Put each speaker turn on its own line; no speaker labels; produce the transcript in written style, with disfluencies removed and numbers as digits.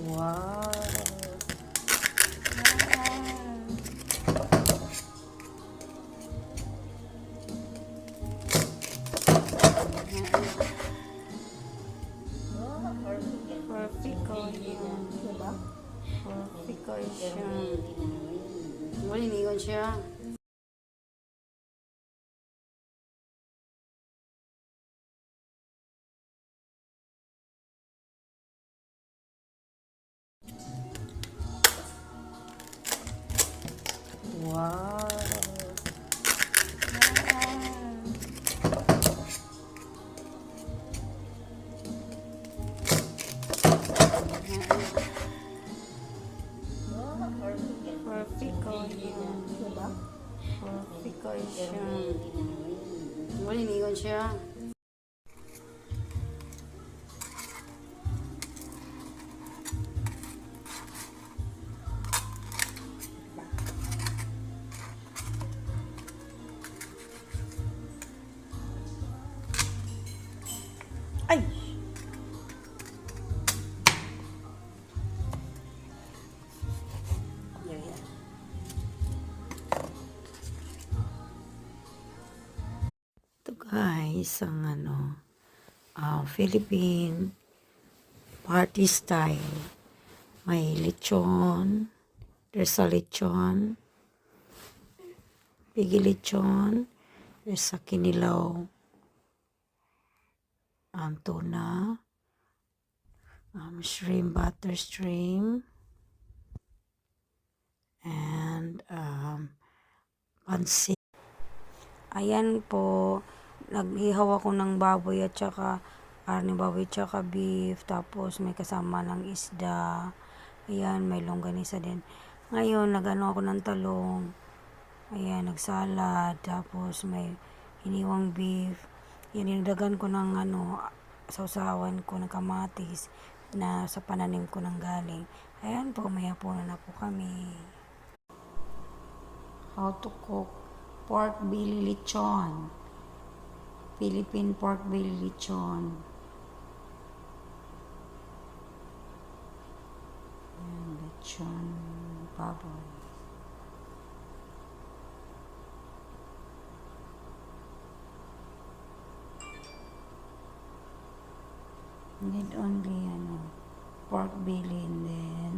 Wow. Perfect ko yun. Diba? Perfect ko siya. Malinigon siya. Wow. Perfect ko yun. Diba? Perfect ko siya. Malinigon siya. Ay! Yeah. Ito guys, ang Philippine party style. May lechon, there's a lechon, pigi lechon, there's a kinilaw, tuna, shrimp, butter shrimp, and pansit. Ayan po, nag-ihaw ako ng baboy at saka karne baboy at saka beef, tapos may kasama ng isda. Ayan, may longganisa din. Ngayon, nag-ano ako ng talong. Ayan, nagsalad, tapos may hiniwang beef. Yan, dinagdagan ko ng sausawan ko ng kamatis na sa pananim ko ng galing. Ayan po, may hapunan na po kami. How to cook pork belly lechon. Philippine pork belly lechon. Ayan, lechon baboy. Need only pork belly and then